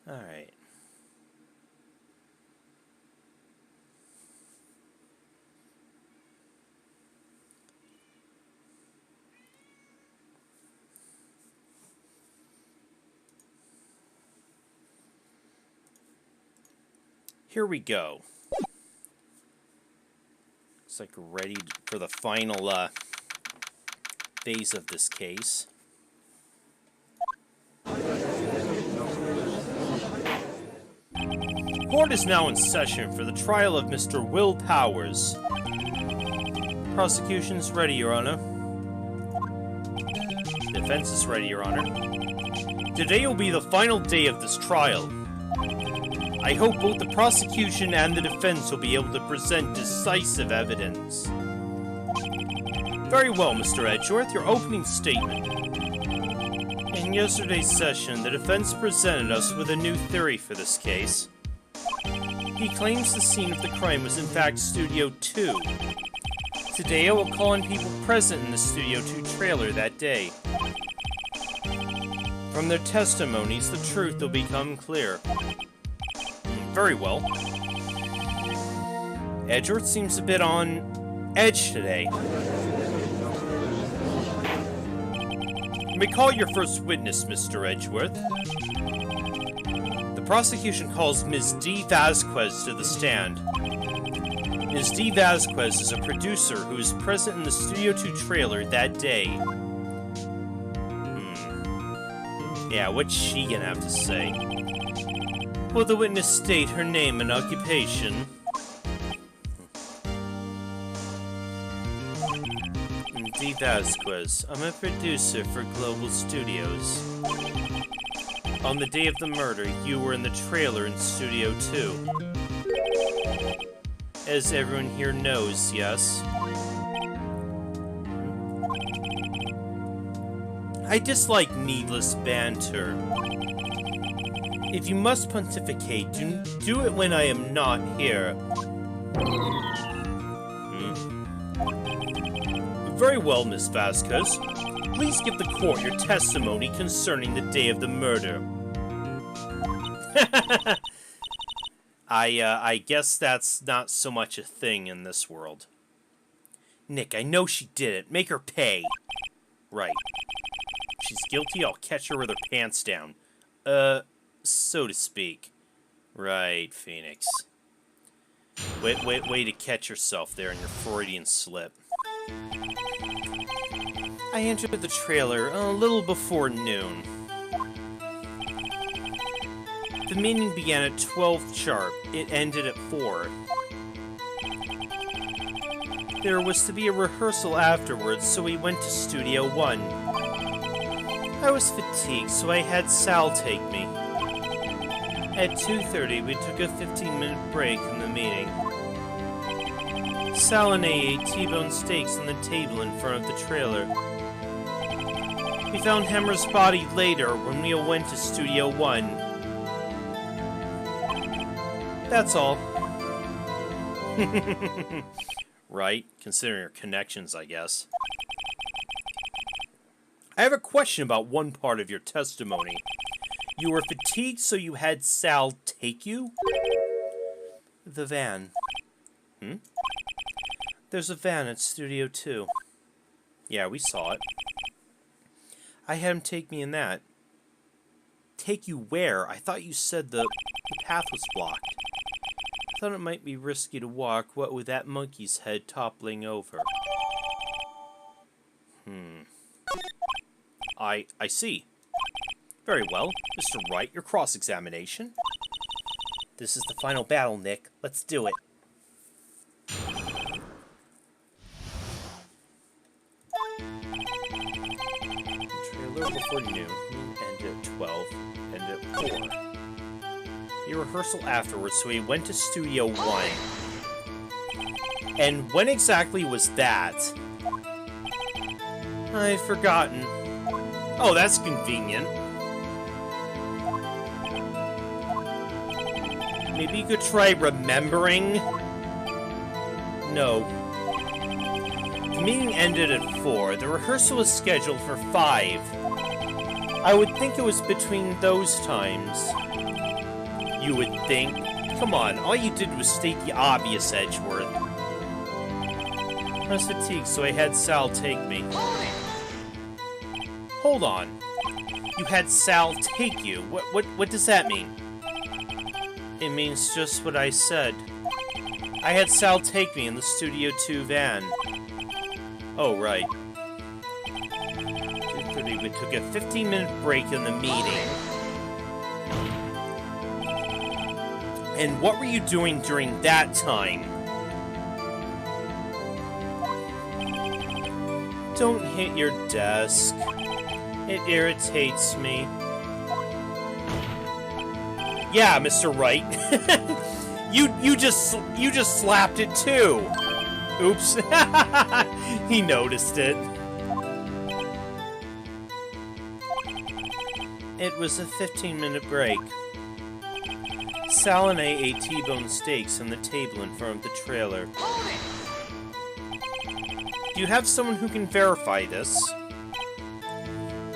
Alright. Here we go. Looks like we're ready for the final phase of this case. Court is now in session for the trial of Mr. Will Powers. Prosecution's ready, Your Honor. Defense is ready, Your Honor. Today will be the final day of this trial. I hope both the prosecution and the defense will be able to present decisive evidence. Very well, Mr. Edgeworth, your opening statement. In yesterday's session, the defense presented us with a new theory for this case. He claims the scene of the crime was in fact Studio 2. Today I will call on people present in the Studio 2 trailer that day. From their testimonies, the truth will become clear. Very well. Edgeworth seems a bit on edge today. You may call your first witness, Mr. Edgeworth. The prosecution calls Ms. D. Vasquez to the stand. Ms. D. Vasquez is a producer who is present in the Studio 2 trailer that day. Yeah, what's she gonna have to say? Will the witness state her name and occupation? D. Vasquez. I'm a producer for Global Studios. On the day of the murder, you were in the trailer in Studio 2. As everyone here knows, yes? I dislike needless banter. If you must pontificate, do it when I am not here. Very well, Miss Vasquez. Please give the court your testimony concerning the day of the murder. I guess that's not so much a thing in this world. Nick, I know she did it. Make her pay. Right. If she's guilty, I'll catch her with her pants down. So to speak. Right, Phoenix. Way to catch yourself there in your Freudian slip. I entered the trailer a little before noon. The meeting began at 12 sharp. It ended at 4. There was to be a rehearsal afterwards, so we went to Studio 1. I was fatigued, so I had Sal take me. At 2:30, we took a 15-minute break in the meeting. Sal and I ate T-bone steaks on the table in front of the trailer. We found Hammer's body later when we went to Studio 1. That's all. Right? Considering your connections, I guess. I have a question about one part of your testimony. You were fatigued, so you had Sal take you? The van. There's a van at Studio 2. Yeah, we saw it. I had him take me in that. Take you where? I thought you said the path was blocked. I thought it might be risky to walk, what with that monkey's head toppling over. I see. Very well. Mr. Wright, your cross-examination. This is the final battle, Nick. Let's do it. Trailer before noon, ended at 12, ended at 4. The rehearsal afterwards, so we went to Studio 1. And when exactly was that? I've forgotten. Oh, that's convenient. Maybe you could try remembering? No. The meeting ended at 4. The rehearsal was scheduled for 5. I would think it was between those times. You would think. Come on, all you did was state the obvious, Edgeworth. I was fatigued, so I had Sal take me. Hold on. You had Sal take you? What does that mean? It means just what I said. I had Sal take me in the Studio 2 van. Oh, right. 2:30, we took a 15-minute break in the meeting. And what were you doing during that time? Don't hit your desk. It irritates me. Yeah, Mr. Wright. you just slapped it too. Oops. He noticed it. It was a 15-minute break. Sal and I ate T-bone steaks on the table in front of the trailer. Do you have someone who can verify this?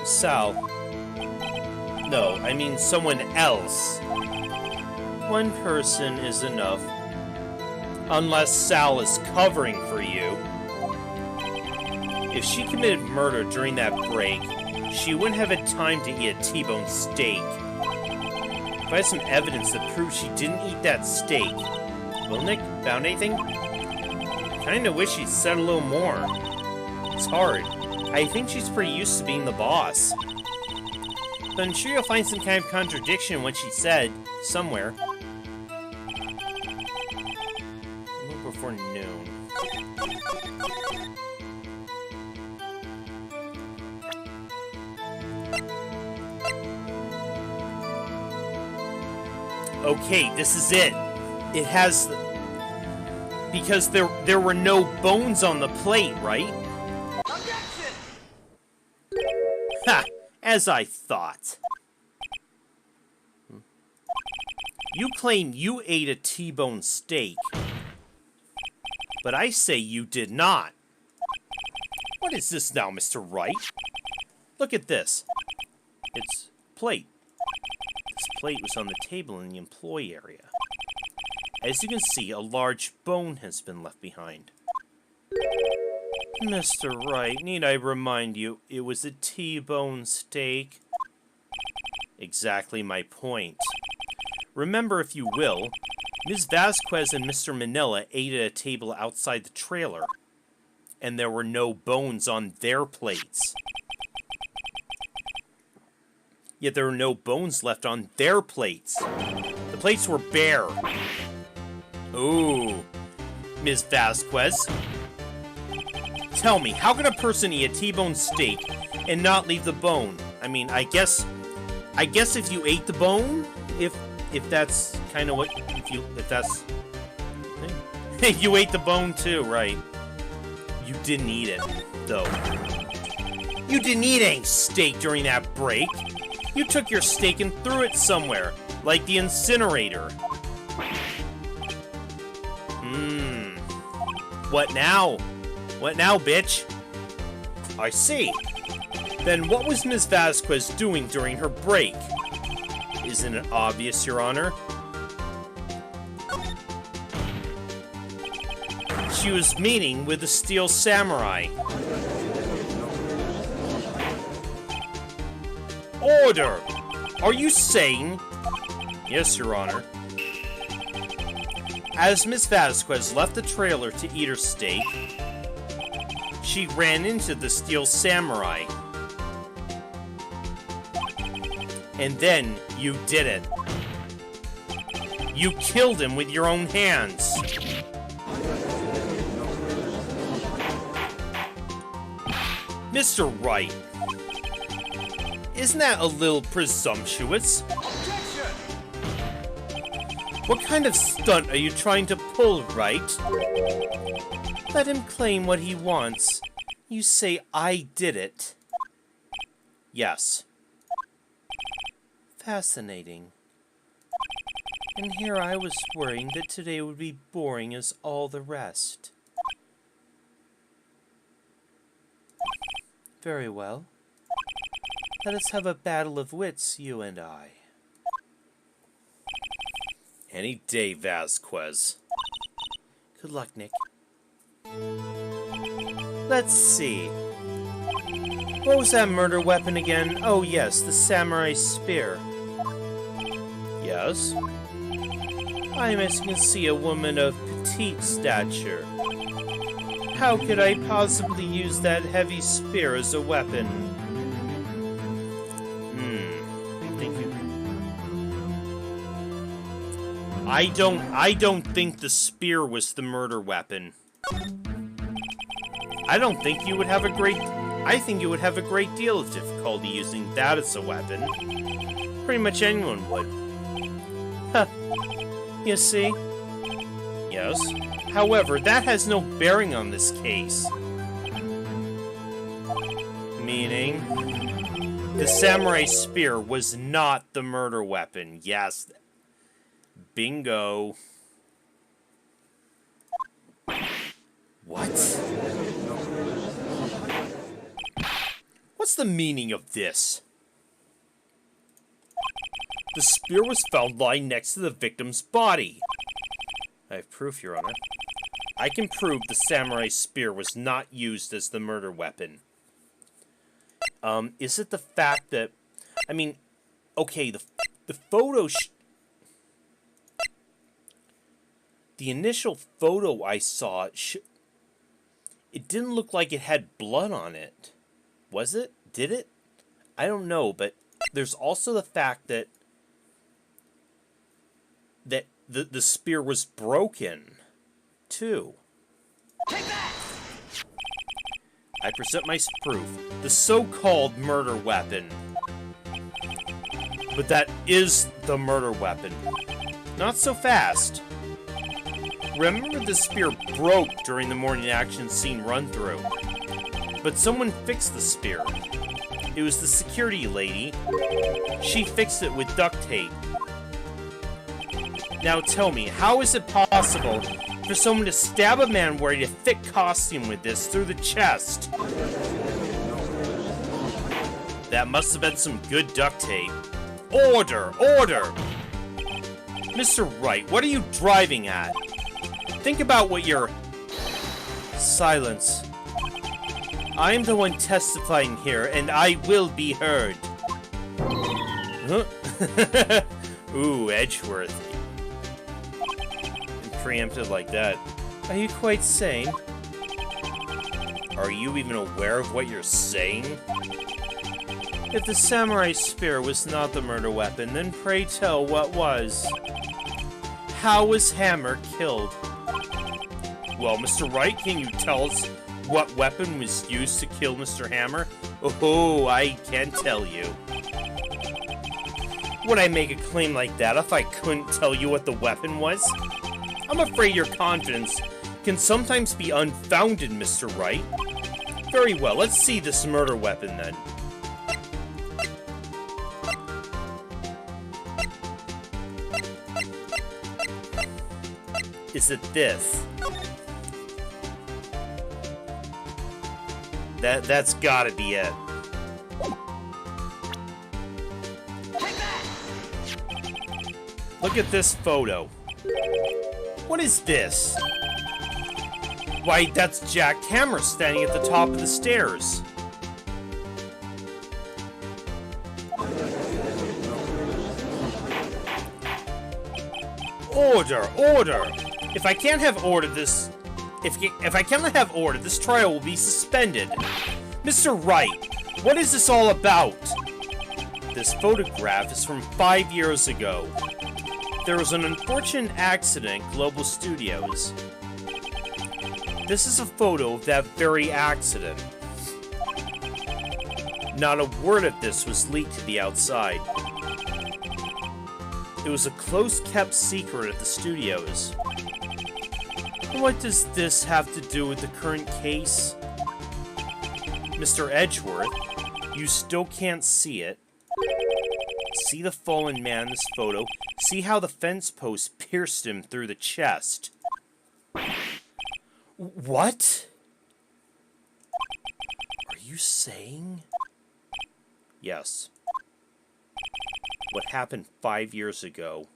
Sal. No, I mean someone else. One person is enough. Unless Sal is covering for you. If she committed murder during that break, she wouldn't have had time to eat a T-bone steak. If I had some evidence that proves she didn't eat that steak. Well, Nick, found anything? Kinda wish she'd said a little more. It's hard. I think she's pretty used to being the boss. But I'm sure you'll find some kind of contradiction in what she said, somewhere. A little before noon. Okay, this is it. It has... Because there were no bones on the plate, right? Objection! Ha! As I thought. You claim you ate a T-bone steak. But I say you did not. What is this now, Mr. Wright? Look at this. It's plate. This plate was on the table in the employee area. As you can see, a large bone has been left behind. Mr. Wright, need I remind you, it was a T-bone steak? Exactly my point. Remember, if you will, Ms. Vasquez and Mr. Manila ate at a table outside the trailer, and there were no bones on their plates. Yet there were no bones left on their plates. The plates were bare. Ooh, Ms. Vasquez. Tell me, how can a person eat a T-bone steak and not leave the bone? I mean, I guess if you ate the bone, if that's kind of what, if that's, you ate the bone too, right? You didn't eat it, though. You didn't eat any steak during that break. You took your steak and threw it somewhere, like the incinerator. What now? What now, bitch? I see. Then what was Ms. Vasquez doing during her break? Isn't it obvious, Your Honor? She was meeting with the Steel Samurai. Order! Are you saying... Yes, Your Honor. As Ms. Vasquez left the trailer to eat her steak, she ran into the Steel Samurai. And then you did it. You killed him with your own hands. Mr. Wright, isn't that a little presumptuous? What kind of stunt are you trying to pull, Wright? Let him claim what he wants. You say I did it. Yes. Fascinating. And here I was worrying that today would be boring as all the rest. Very well. Let us have a battle of wits, you and I. Any day, Vasquez. Good luck, Nick. Let's see. What was that murder weapon again? Oh yes, the samurai spear. Yes? I am, as you can see, a woman of petite stature. How could I possibly use that heavy spear as a weapon? Thank you. I don't think the spear was the murder weapon. I don't think you would have a great... I think you would have a great deal of difficulty using that as a weapon. Pretty much anyone would. Huh. You see? Yes. However, that has no bearing on this case. Meaning... the samurai spear was not the murder weapon. Yes. Bingo. What? What's the meaning of this? The spear was found lying next to the victim's body. I have proof, Your Honor. I can prove the samurai spear was not used as the murder weapon. Is it the fact that... I mean, okay, the photo... the initial photo I saw, it didn't look like it had blood on it. Was it? Did it? I don't know, but there's also the fact that the spear was broken, too. Take that! I present my proof. The so-called murder weapon. But that is the murder weapon. Not so fast. Remember, the spear broke during the morning action scene run-through. But someone fixed the spear. It was the security lady. She fixed it with duct tape. Now tell me, how is it possible for someone to stab a man wearing a thick costume with this through the chest? That must have been some good duct tape. Order! Order! Mr. Wright, what are you driving at? Think about what you're... Silence. I am the one testifying here, and I will be heard. Huh? Ooh, Edgeworth. And preempted like that. Are you quite sane? Are you even aware of what you're saying? If the samurai spear was not the murder weapon, then pray tell what was. How was Hammer killed? Well, Mr. Wright, can you tell us what weapon was used to kill Mr. Hammer? Oh, I can't tell you. Would I make a claim like that if I couldn't tell you what the weapon was? I'm afraid your confidence can sometimes be unfounded, Mr. Wright. Very well, let's see this murder weapon then. Is it this? That's gotta be it. Look at this photo. What is this? Why, that's Jack Hammer standing at the top of the stairs. Order! Order! If I can't have ordered this... If I cannot have order, this trial will be suspended. Mr. Wright, what is this all about? This photograph is from 5 years ago. There was an unfortunate accident at Global Studios. This is a photo of that very accident. Not a word of this was leaked to the outside. It was a close-kept secret at the studios. What does this have to do with the current case? Mr. Edgeworth, you still can't see it. See the fallen man in this photo? See how the fence post pierced him through the chest? What? Are you saying? Yes. What happened 5 years ago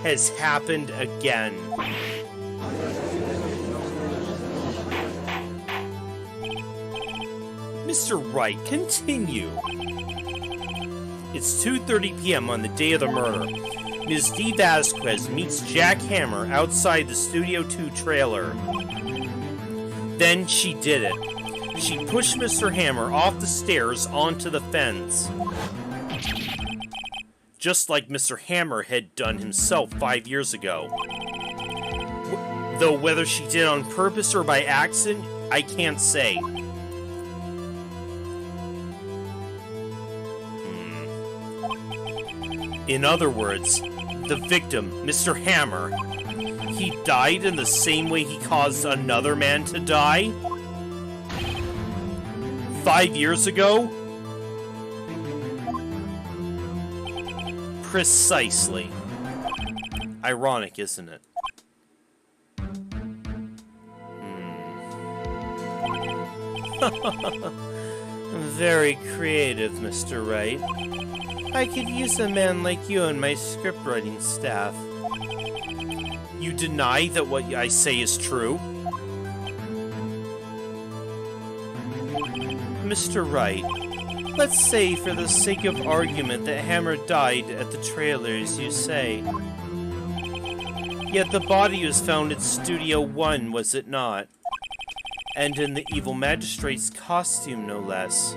has happened again. Mr. Wright, continue. It's 2:30 p.m. on the day of the murder. Ms. D. Vasquez meets Jack Hammer outside the Studio 2 trailer. Then she did it. She pushed Mr. Hammer off the stairs onto the fence. Just like Mr. Hammer had done himself 5 years ago. Though whether she did it on purpose or by accident, I can't say. In other words, the victim, Mr. Hammer, he died in the same way he caused another man to die? 5 years ago? Precisely. Ironic, isn't it? Very creative, Mr. Wright. I could use a man like you on my script-writing staff. You deny that what I say is true? Mr. Wright, let's say for the sake of argument that Hammer died at the trailer, as you say. Yet the body was found at Studio 1, was it not? And in the evil magistrate's costume, no less.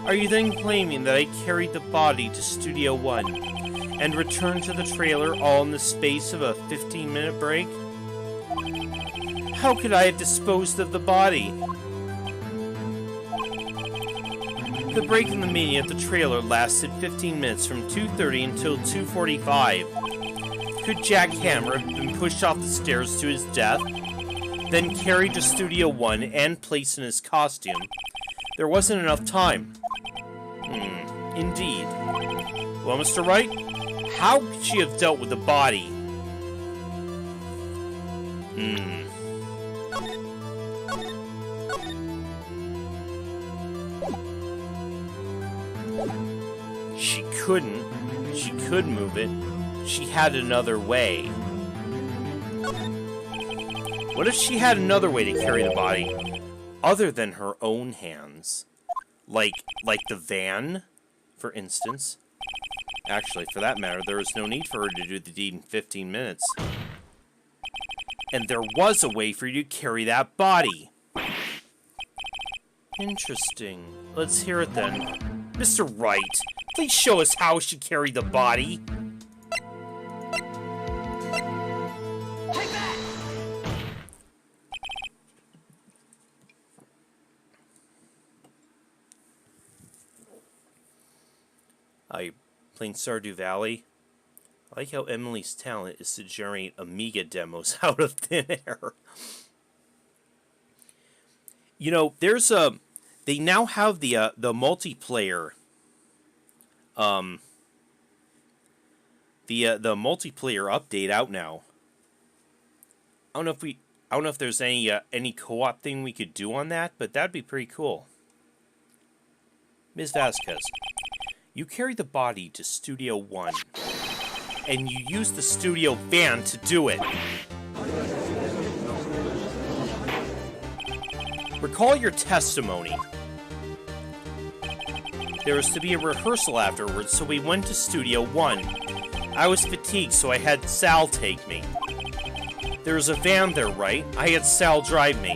Are you then claiming that I carried the body to Studio 1 and returned to the trailer all in the space of a 15-minute break? How could I have disposed of the body? The break in the meeting at the trailer lasted 15 minutes from 2:30 until 2:45. Could Jack Hammer have been pushed off the stairs to his death, then carried to Studio 1 and placed in his costume? There wasn't enough time. Indeed. Well, Mr. Wright, how could she have dealt with the body? She couldn't. She could move it. She had another way. What if she had another way to carry the body, other than her own hands? Like the van, for instance. Actually, for that matter, there was no need for her to do the deed in 15 minutes. And there was a way for you to carry that body. Interesting. Let's hear it then. Mr. Wright, please show us how she carried the body. Take that! Hi, playing Stardew Valley. I like how Emily's talent is to generate Amiga demos out of thin air. You know, there's they now have the multiplayer. The multiplayer update out now. I don't know if there's any co-op thing we could do on that, but that'd be pretty cool. Ms. Vasquez, you carried the body to Studio 1, and you used the studio van to do it. Recall your testimony. There was to be a rehearsal afterwards, so we went to Studio 1. I was fatigued, so I had Sal take me. There was a van there, right? I had Sal drive me.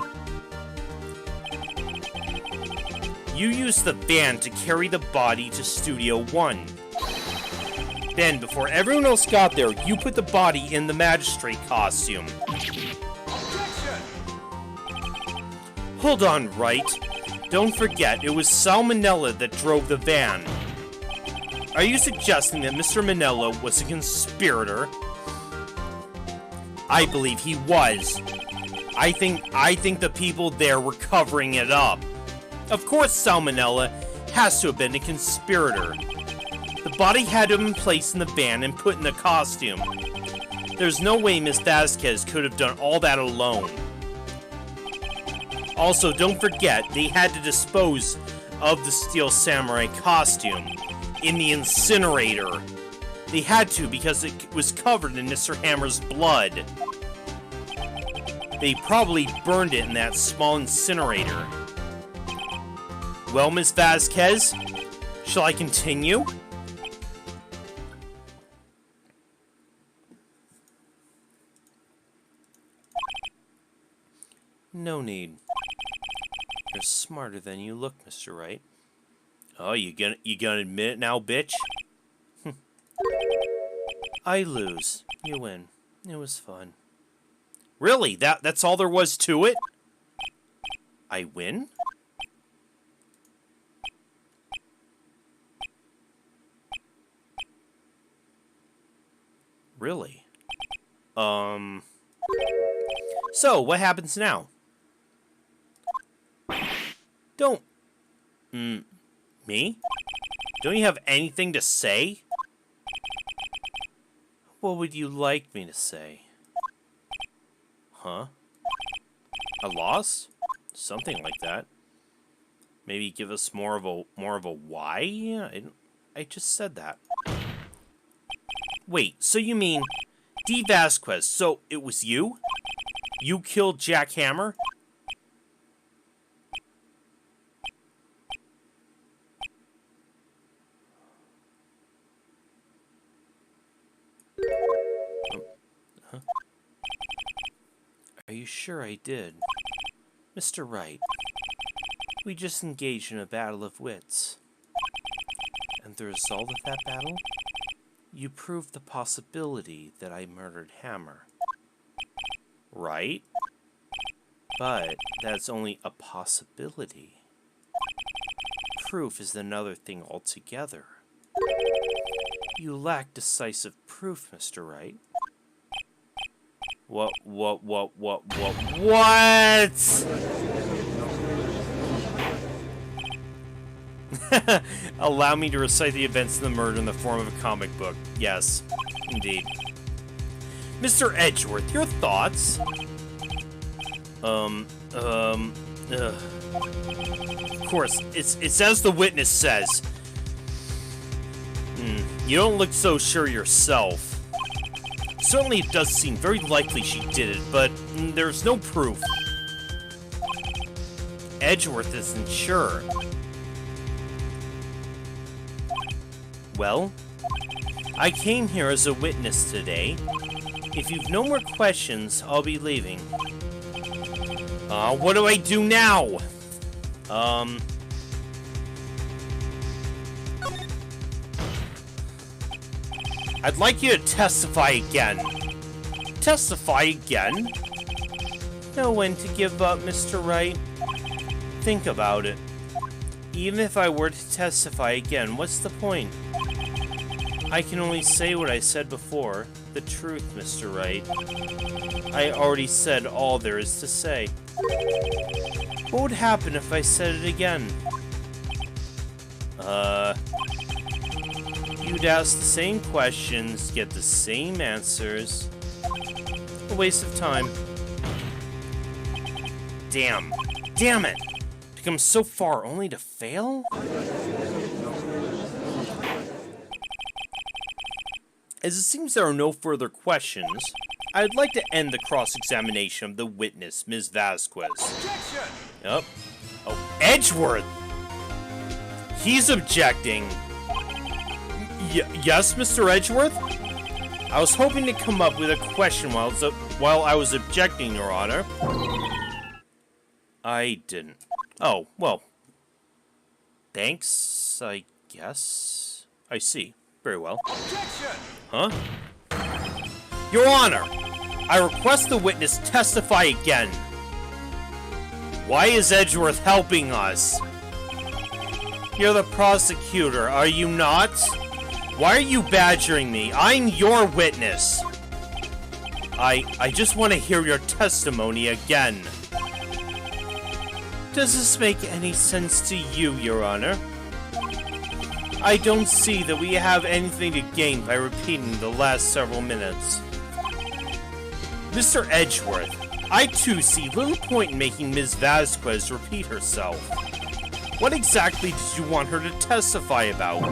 You used the van to carry the body to Studio 1. Then, before everyone else got there, you put the body in the magistrate costume. Objection! Hold on, Wright. Don't forget, it was Sal Manella that drove the van. Are you suggesting that Mr. Manella was a conspirator? I believe he was. I think the people there were covering it up. Of course Sal Manella has to have been a conspirator. The body had to have been placed in the van and put in the costume. There's no way Miss Vasquez could have done all that alone. Also, don't forget, they had to dispose of the Steel Samurai costume in the incinerator. They had to because it was covered in Mr. Hammer's blood. They probably burned it in that small incinerator. Well, Miss Vasquez, shall I continue? No need. You're smarter than you look, Mr. Wright. Oh, you gonna admit it now, bitch? I lose. You win. It was fun. Really? That's all there was to it? I win? Really? So, what happens now? Don't... me? Don't you have anything to say? What would you like me to say? Huh? A loss? Something like that. Maybe give us more of a why? I just said that. Wait, so you mean D. Vasquez, so it was you? You killed Jack Hammer? Huh? Are you sure I did? Mr. Wright, we just engaged in a battle of wits. And the result of that battle? You proved the possibility that I murdered Hammer. Right? But that's only a possibility. Proof is another thing altogether. You lack decisive proof, Mr. Wright. What? Allow me to recite the events of the murder in the form of a comic book. Yes, indeed. Mr. Edgeworth, your thoughts? Of course, it's as the witness says. You don't look so sure yourself. Certainly it does seem very likely she did it, but there's no proof. Edgeworth isn't sure. Well, I came here as a witness today. If you've no more questions, I'll be leaving. What do I do now? I'd like you to testify again. Testify again? Know when to give up, Mr. Wright. Think about it. Even if I were to testify again, what's the point? I can only say what I said before. The truth, Mr. Wright. I already said all there is to say. What would happen if I said it again? You'd ask the same questions, get the same answers. A waste of time. Damn. Damn it! To come so far only to fail? As it seems there are no further questions, I'd like to end the cross-examination of the witness, Ms. Vasquez. Objection! Yep. Oh, Edgeworth! He's objecting. Yes, Mr. Edgeworth? I was hoping to come up with a question while I was objecting, Your Honor. I didn't. Oh, well. Thanks, I guess. I see. Very well. Objection! Huh? Your Honor, I request the witness testify again. Why is Edgeworth helping us? You're the prosecutor, are you not? Why are you badgering me? I'm your witness. I just want to hear your testimony again. Does this make any sense to you, Your Honor? I don't see that we have anything to gain by repeating the last several minutes. Mr. Edgeworth, I too see little point in making Ms. Vasquez repeat herself. What exactly did you want her to testify about?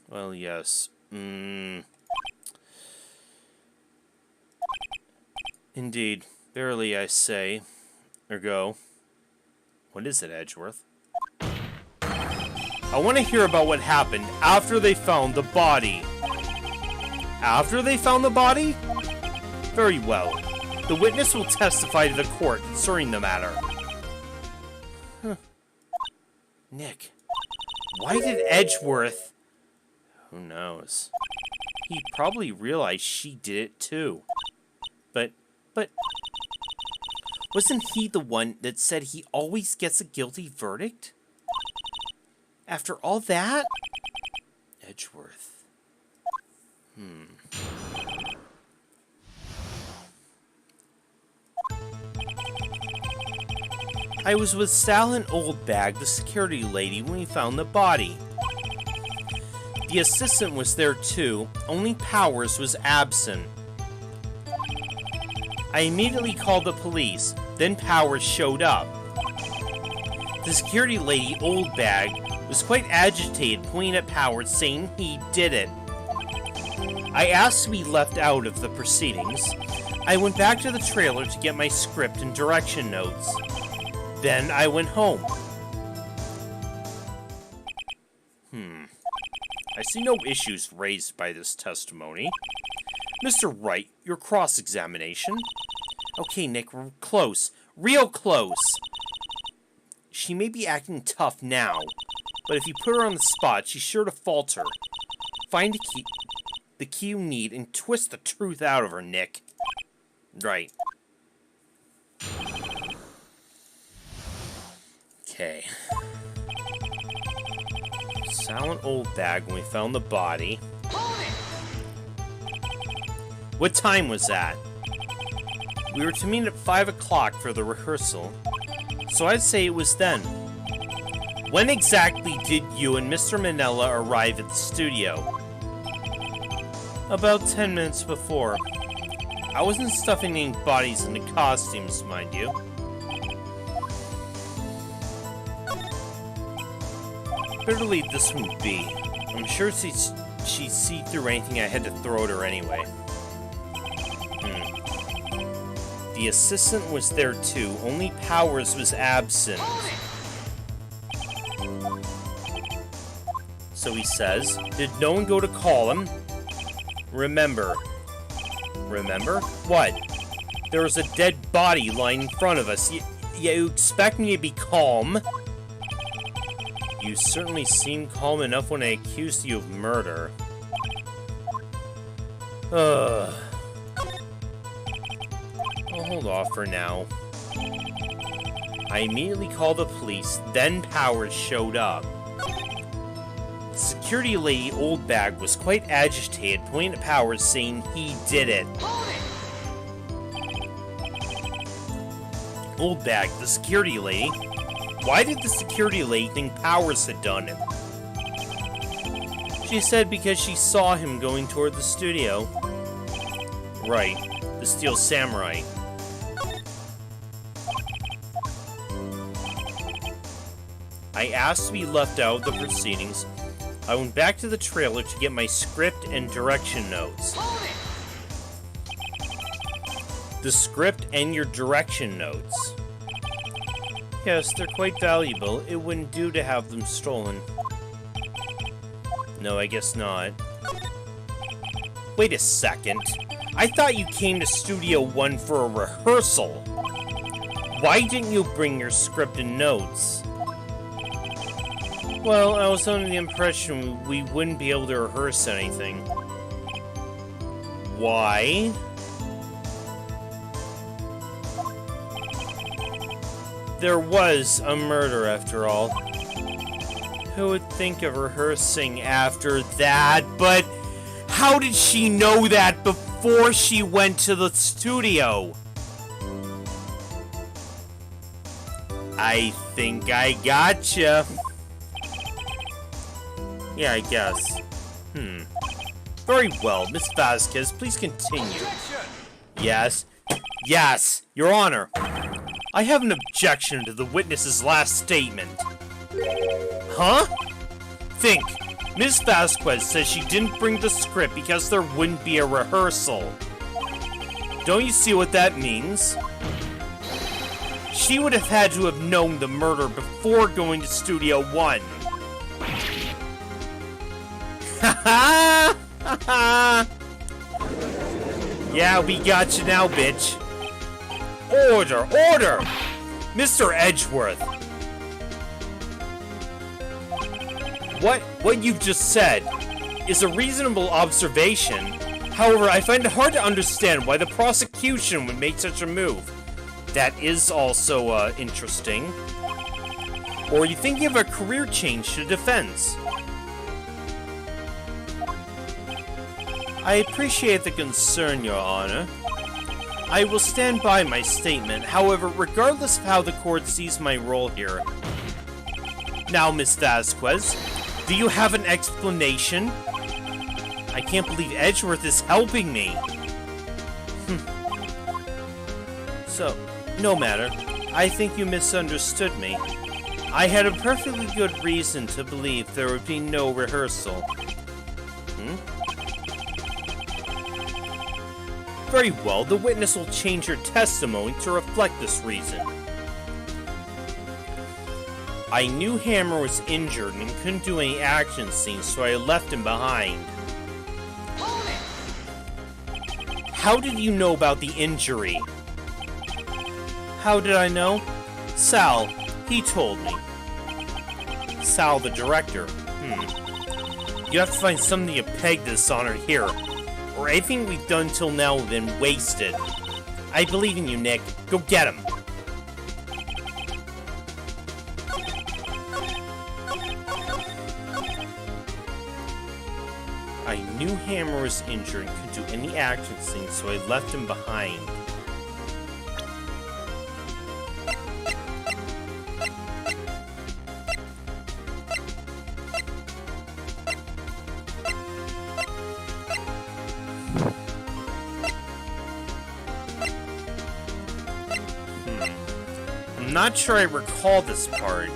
Well, yes. Indeed. Verily I say. Ergo. What is it, Edgeworth? I want to hear about what happened after they found the body. After they found the body? Very well. The witness will testify to the court concerning the matter. Huh. Nick. Why did Edgeworth... Who knows? He probably realized she did it too. But... Wasn't he the one that said he always gets a guilty verdict? After all that? Edgeworth. I was with Sal and Oldbag, the security lady, when we found the body. The assistant was there too, only Powers was absent. I immediately called the police, then Powers showed up. The security lady, Oldbag, was quite agitated, pointing at Powers, saying he did it. I asked to be left out of the proceedings. I went back to the trailer to get my script and direction notes. Then I went home. I see no issues raised by this testimony. Mr. Wright, your cross-examination. Okay, Nick, we're close. Real close. She may be acting tough now, but if you put her on the spot, she's sure to falter. Find the key you need, and twist the truth out of her, Nick. Right. Okay. Silent Oldbag when we found the body. What time was that? We were to meet at 5 o'clock for the rehearsal, so I'd say it was then. When exactly did you and Mr. Manella arrive at the studio? About 10 minutes before. I wasn't stuffing any bodies into costumes, mind you. Better leave this one be. I'm sure she'd see through anything I had to throw at her anyway. The assistant was there too, only Powers was absent. So he says, did no one go to call him? Remember. Remember? What? There was a dead body lying in front of us. You expect me to be calm? You certainly seemed calm enough when I accused you of murder. Ugh. I'll hold off for now. I immediately called the police, then Powers showed up. The security lady, Oldbag, was quite agitated, pointing at Powers, saying he did it. Oldbag, the security lady? Why did the security lady think Powers had done it? She said because she saw him going toward the studio. Right, the Steel Samurai. I asked to be left out of the proceedings. I went back to the trailer to get my script and direction notes. The script and your direction notes. Yes, they're quite valuable. It wouldn't do to have them stolen. No, I guess not. Wait a second. I thought you came to Studio 1 for a rehearsal. Why didn't you bring your script and notes? Well, I was under the impression we wouldn't be able to rehearse anything. Why? There was a murder, after all. Who would think of rehearsing after that? But how did she know that before she went to the studio? I think I gotcha. Yeah, I guess. Very well, Miss Vasquez, please continue. Yes. Yes, Your Honor. I have an objection to the witness's last statement. Huh? Think. Ms. Vasquez says she didn't bring the script because there wouldn't be a rehearsal. Don't you see what that means? She would have had to have known the murder before going to Studio One. Ha ha! Yeah, we got you now, bitch. Order! Order! Mr. Edgeworth. What you've just said is a reasonable observation. However, I find it hard to understand why the prosecution would make such a move. That is also, interesting. Or are you thinking of a career change to defense? I appreciate the concern, Your Honor. I will stand by my statement, however, regardless of how the court sees my role here. Now, Miss Vasquez, do you have an explanation? I can't believe Edgeworth is helping me. So, no matter. I think you misunderstood me. I had a perfectly good reason to believe there would be no rehearsal. Very well, the witness will change her testimony to reflect this reason. I knew Hammer was injured and couldn't do any action scenes, so I left him behind. How did you know about the injury? How did I know? Sal, he told me. Sal, the director. You have to find something to peg this on her here, or anything we've done till now has been wasted. I believe in you, Nick. Go get him. I knew Hammer was injured and couldn't do any action scenes, so I left him behind. I'm not sure I recall this part.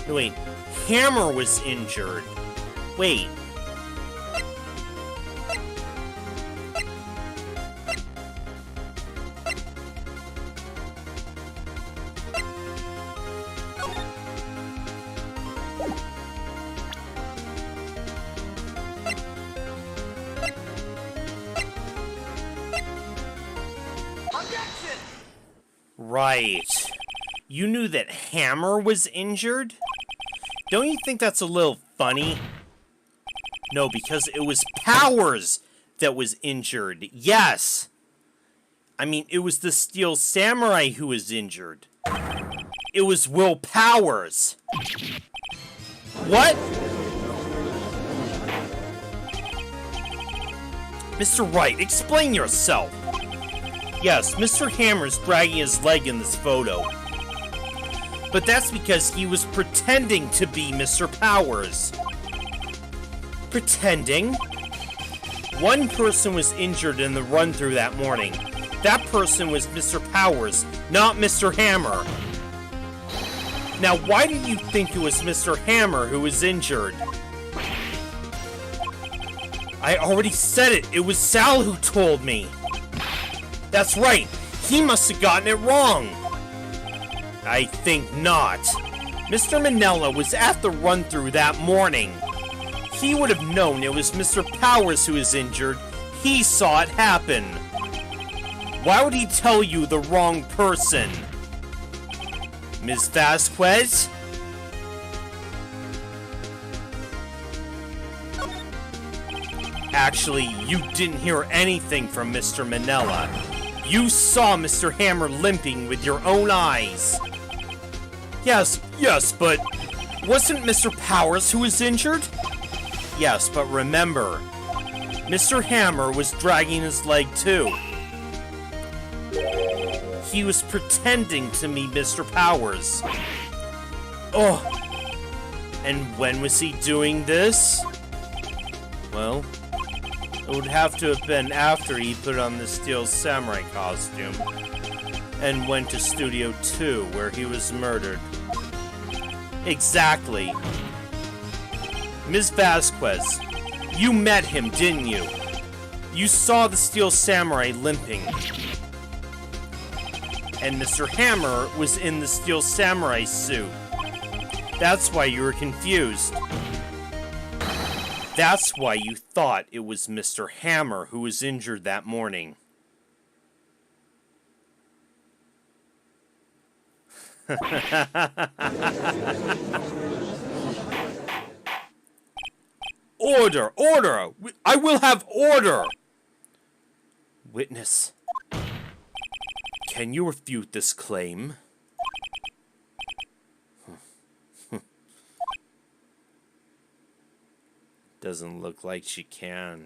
Wait, Hammer was injured. Wait. Objection! Right. You knew that Hammer was injured? Don't you think that's a little funny? No, because it was Powers that was injured. Yes! I mean, it was the Steel Samurai who was injured. It was Will Powers. What? Mr. Wright, explain yourself. Yes, Mr. Hammer's dragging his leg in this photo. But that's because he was pretending to be Mr. Powers. Pretending? One person was injured in the run-through that morning. That person was Mr. Powers, not Mr. Hammer. Now, why did you think it was Mr. Hammer who was injured? I already said it. It was Sal who told me. That's right. He must have gotten it wrong. I think not. Mr. Manella was at the run-through that morning. He would have known it was Mr. Powers who was injured. He saw it happen. Why would he tell you the wrong person? Ms. Vasquez? Actually, you didn't hear anything from Mr. Manella. You saw Mr. Hammer limping with your own eyes. Yes, but wasn't Mr. Powers who was injured? Yes, but remember, Mr. Hammer was dragging his leg too. He was pretending to be Mr. Powers. Oh. And when was he doing this? Well, it would have to have been after he put on the Steel Samurai costume and went to Studio 2, where he was murdered. Exactly. Ms. Vasquez, you met him, didn't you? You saw the Steel Samurai limping. And Mr. Hammer was in the Steel Samurai suit. That's why you were confused. That's why you thought it was Mr. Hammer who was injured that morning. Order! Order! I will have order! Witness, can you refute this claim? Doesn't look like she can.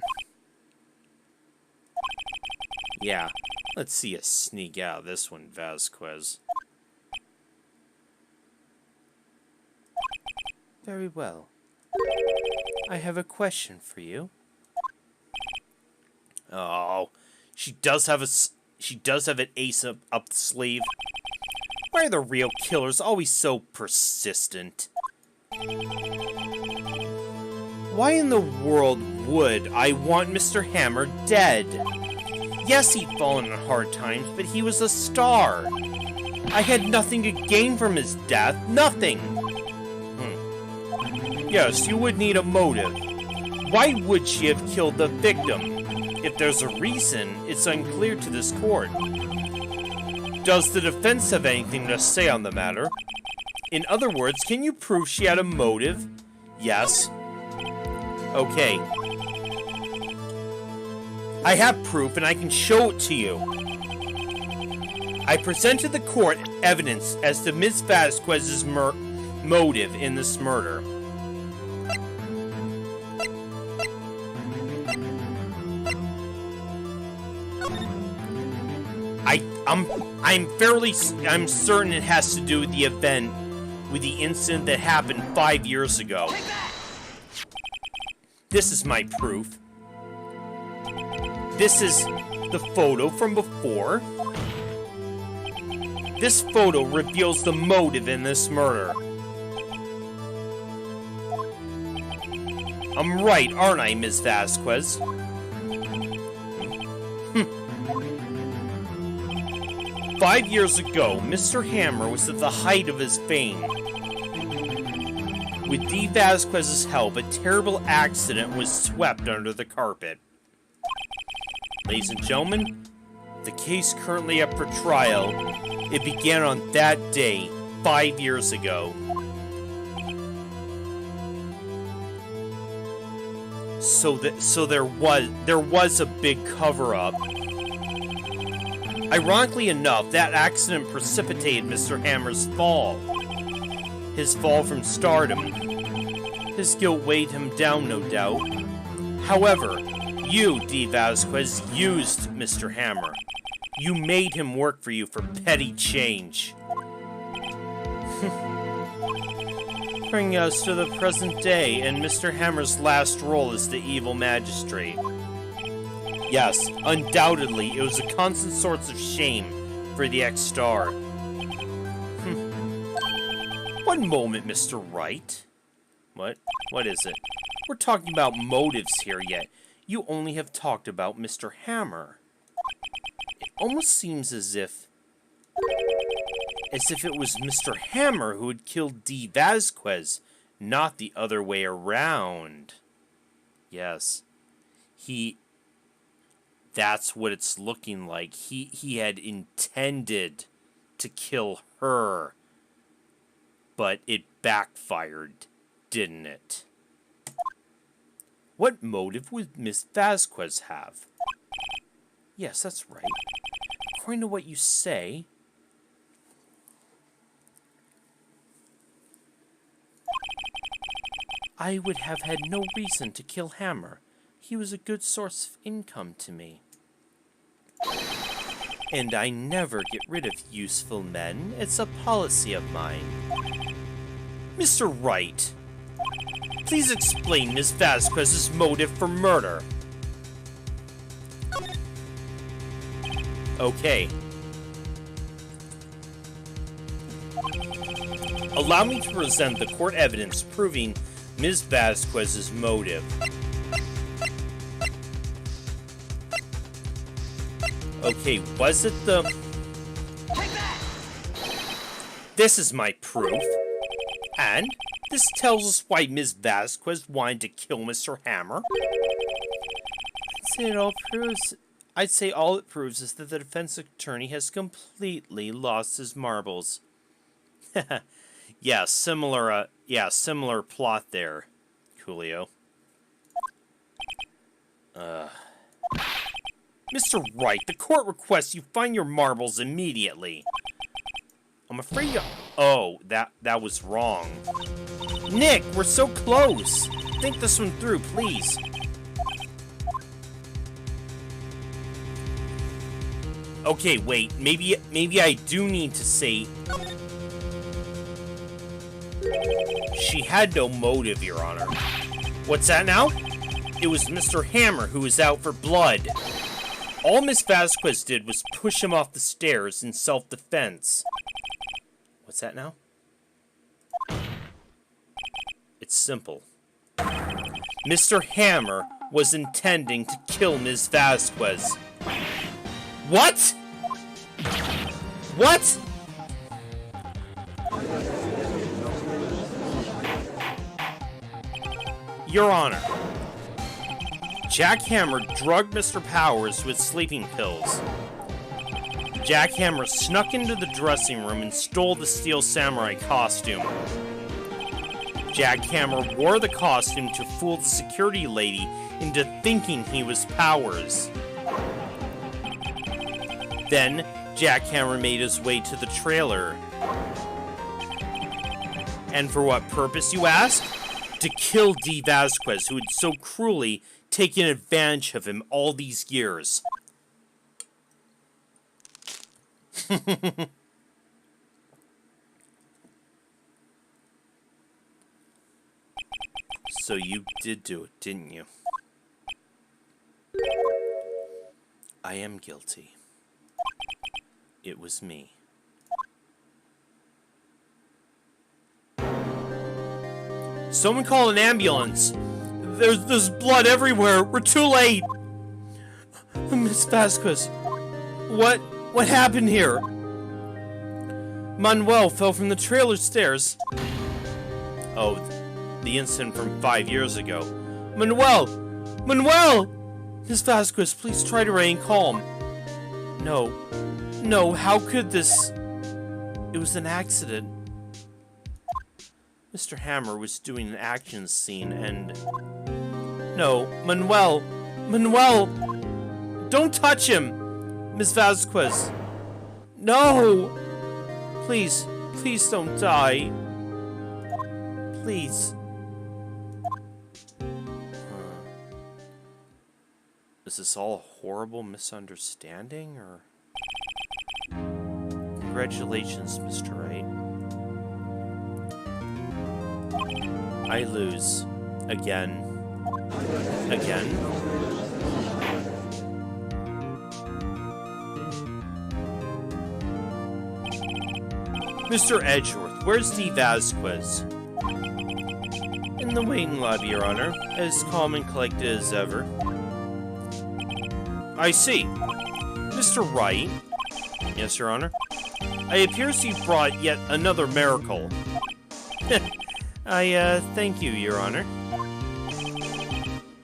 Yeah, let's see you sneak out of this one, Vasquez. Very well. I have a question for you. Oh, she does have an ace up the sleeve. Why are the real killers always so persistent? Why in the world would I want Mr. Hammer dead? Yes, he'd fallen on hard times, but he was a star. I had nothing to gain from his death. Nothing. Yes, you would need a motive. Why would she have killed the victim? If there's a reason, it's unclear to this court. Does the defense have anything to say on the matter? In other words, can you prove she had a motive? Yes. Okay. I have proof and I can show it to you. I presented the court evidence as to Ms. Vasquez's motive in this murder. I'm certain it has to do with the event, with the incident that happened 5 years ago. This is my proof. This is the photo from before. This photo reveals the motive in this murder. I'm right, aren't I, Ms. Vasquez? 5 years ago, Mr. Hammer was at the height of his fame. With Dee Vasquez's help, a terrible accident was swept under the carpet. Ladies and gentlemen, the case currently up for trial, it began on that day, 5 years ago. So there was a big cover-up. Ironically enough, that accident precipitated Mr. Hammer's fall. His fall from stardom. His guilt weighed him down, no doubt. However, you, Dee Vasquez, used Mr. Hammer. You made him work for you for petty change. Bringing us to the present day and Mr. Hammer's last role as the evil magistrate. Yes, undoubtedly, it was a constant source of shame for the ex-star. One moment, Mr. Wright. What? What is it? We're talking about motives here yet. You only have talked about Mr. Hammer. It almost seems as if it was Mr. Hammer who had killed Dee Vasquez, not the other way around. Yes. That's what it's looking like. He had intended to kill her. But it backfired, didn't it? What motive would Miss Vasquez have? Yes, that's right. According to what you say, I would have had no reason to kill Hammer. He was a good source of income to me. And I never get rid of useful men. It's a policy of mine. Mr. Wright, Please explain Ms. Vasquez's motive for murder. Okay. Allow me to present the court evidence proving Ms. Vasquez's motive. Okay, was it the... Take that! This is my proof. And this tells us why Ms. Vasquez wanted to kill Mr. Hammer. I'd say all it proves is that the defense attorney has completely lost his marbles. Yeah, similar plot there, Coolio. Mr. Wright, the court requests you find your marbles immediately. I'm afraid you... Oh, that was wrong. Nick, we're so close. Think this one through, please. Okay, wait. Maybe I do need to say... She had no motive, Your Honor. What's that now? It was Mr. Hammer who was out for blood. All Miss Vasquez did was push him off the stairs in self-defense. What's that now? It's simple. Mr. Hammer was intending to kill Miss Vasquez. What? What? Your Honor, Jack Hammer drugged Mr. Powers with sleeping pills. Jack Hammer snuck into the dressing room and stole the Steel Samurai costume. Jack Hammer wore the costume to fool the security lady into thinking he was Powers. Then, Jack Hammer made his way to the trailer. And for what purpose, you ask? To kill Dee Vasquez, who had so cruelly taken advantage of him all these years. So you did do it, didn't you? I am guilty. It was me. Someone call an ambulance. There's blood everywhere. We're too late. Miss Vasquez, what happened here? Manuel fell from the trailer stairs. Oh, the incident from 5 years ago. Manuel! Miss Vasquez, please try to remain calm. No, how could this... It was an accident. Mr. Hammer was doing an action scene and... No, Manuel! Don't touch him! Miss Vasquez! No! Please don't die. Please. Is this all a horrible misunderstanding, or... Congratulations, Mr. Wright. I lose. Again. Mr. Edgeworth, where's Dee Vasquez? In the waiting lobby, Your Honor. As calm and collected as ever. I see. Mr. Wright? Yes, Your Honor? It appears you brought yet another miracle. I thank you, Your Honor.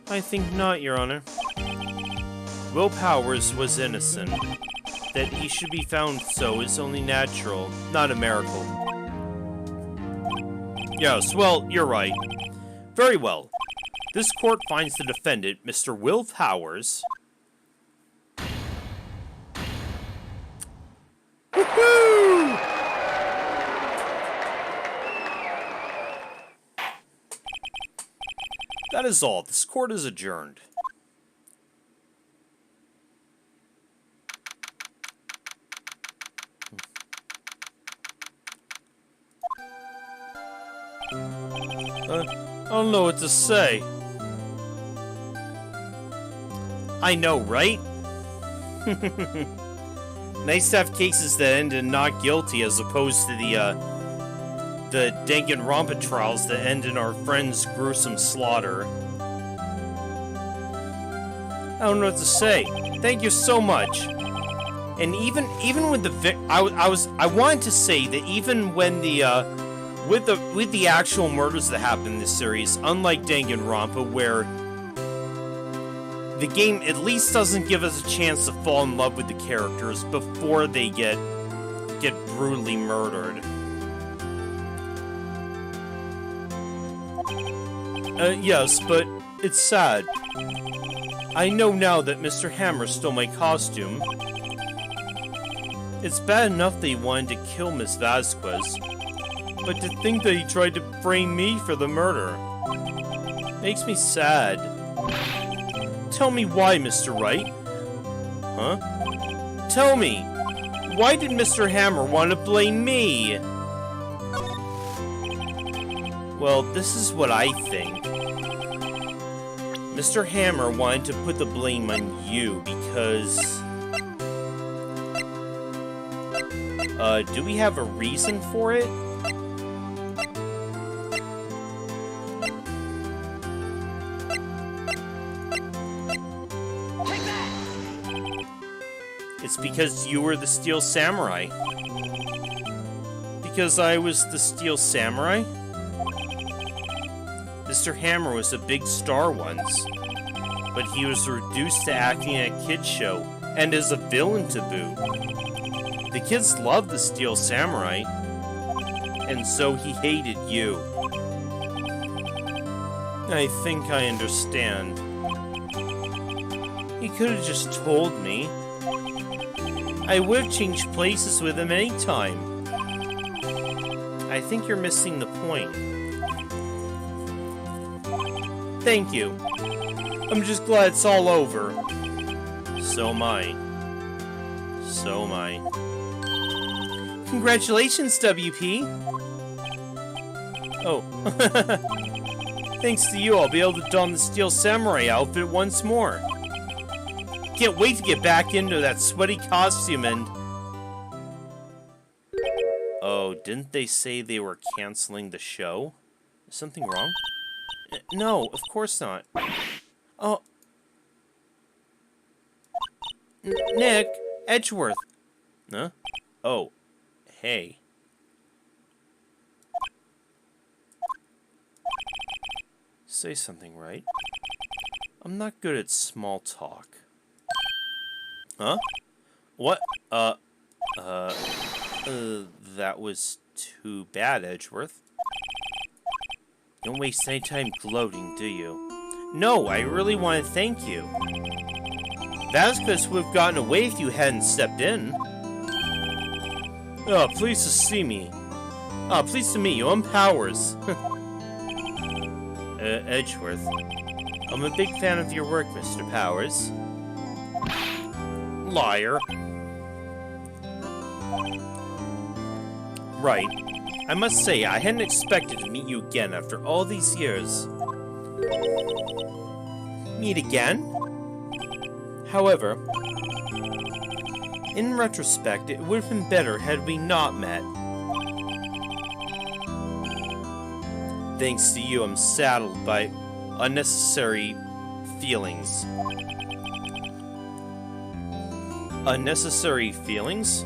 I think not, Your Honor. Will Powers was innocent. That he should be found so is only natural, not a miracle. Yes, well, you're right. Very well. This court finds the defendant, Mr. Will Powers... Woohoo! That is all. This court is adjourned. I don't know what to say. I know, right? Nice to have cases that end in not guilty as opposed to the Danganronpa trials that end in our friend's gruesome slaughter. I don't know what to say. Thank you so much. And even with the I wanted to say that even when with the actual murders that happen in this series, unlike Danganronpa, where the game at least doesn't give us a chance to fall in love with the characters before they get brutally murdered. Yes, but it's sad. I know now that Mr. Hammer stole my costume. It's bad enough that he wanted to kill Miss Vasquez, but to think that he tried to frame me for the murder makes me sad. Tell me why, Mr. Wright. Huh? Tell me, why did Mr. Hammer want to blame me? Well, this is what I think. Mr. Hammer wanted to put the blame on you because... do we have a reason for it? Take that! It's because you were the Steel Samurai. Because I was the Steel Samurai? Mr. Hammer was a big star once, but he was reduced to acting at a kid's show, and as a villain to boot. The kids loved the Steel Samurai, and so he hated you. I think I understand. He could have just told me. I would have changed places with him anytime. I think you're missing the point. Thank you. I'm just glad it's all over. So am I. So am I. Congratulations, WP! Oh. Thanks to you, I'll be able to don the Steel Samurai outfit once more. Can't wait to get back into that sweaty costume and... Oh, didn't they say they were canceling the show? Is something wrong? No, of course not. Oh. Nick, Edgeworth. Huh? Oh. Hey. Say something, right? I'm not good at small talk. Huh? What? That was too bad, Edgeworth. You don't waste any time gloating, do you? No, I really want to thank you. Vasquez would have gotten away if you hadn't stepped in. Oh, pleased to see me. Oh, pleased to meet you. I'm Powers. Edgeworth. I'm a big fan of your work, Mr. Powers. Liar. Right. I must say, I hadn't expected to meet you again after all these years. Meet again? However, in retrospect, it would have been better had we not met. Thanks to you, I'm saddled by unnecessary feelings. Unnecessary feelings?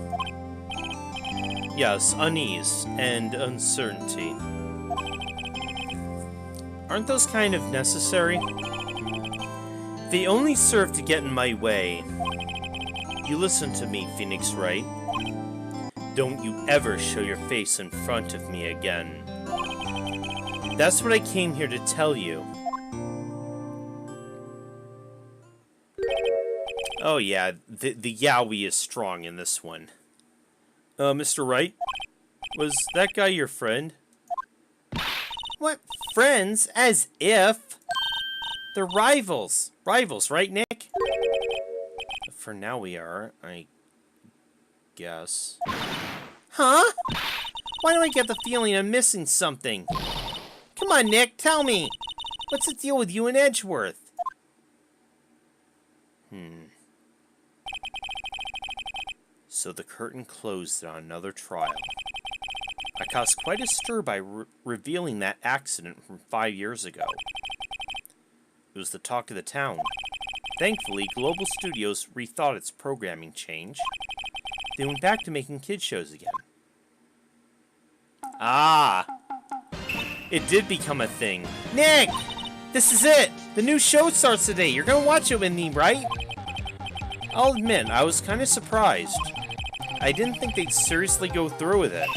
Yes, unease and uncertainty. Aren't those kind of necessary? They only serve to get in my way. You listen to me, Phoenix Wright. Don't you ever show your face in front of me again. That's what I came here to tell you. Oh yeah, the yaoi is strong in this one. Mr. Wright? Was that guy your friend? What? Friends? As if? They're rivals. Rivals, right, Nick? For now we are, I guess. Huh? Why do I get the feeling I'm missing something? Come on, Nick, tell me. What's the deal with you and Edgeworth? So the curtain closed on another trial. I caused quite a stir by revealing that accident from 5 years ago. It was the talk of the town. Thankfully, Global Studios rethought its programming change. They went back to making kids shows again. Ah! It did become a thing. Nick! This is it! The new show starts today. You're gonna watch it with me, right? I'll admit, I was kind of surprised. I didn't think they'd seriously go through with it.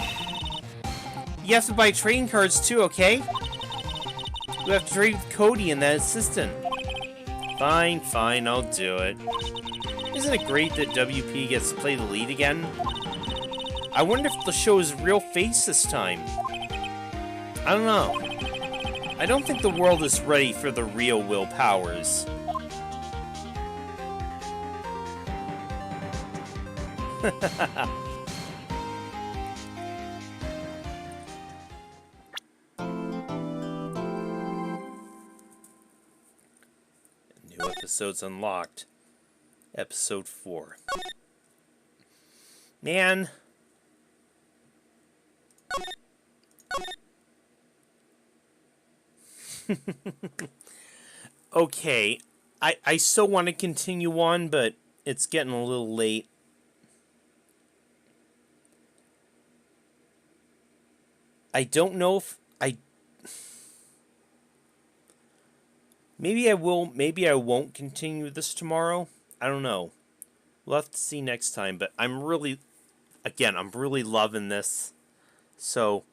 You have to buy trading cards too, okay? You have to trade with Cody and that assistant. Fine, I'll do it. Isn't it great that WP gets to play the lead again? I wonder if the show is real face this time. I don't know. I don't think the world is ready for the real Will Powers. New episodes unlocked. Episode 4. Man. Okay. I still want to continue on, but it's getting a little late. I don't know if maybe I will, maybe I won't continue this tomorrow. I don't know. We'll have to see next time, but I'm really loving this. So,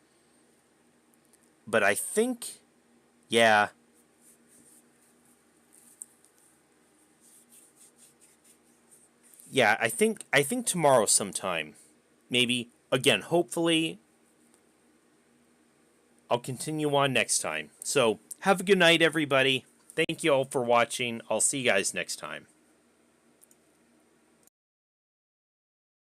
but I think, yeah. Yeah, I think tomorrow sometime. Maybe, again, hopefully, I'll continue on next time. So, have a good night, everybody. Thank you all for watching. I'll see you guys next time.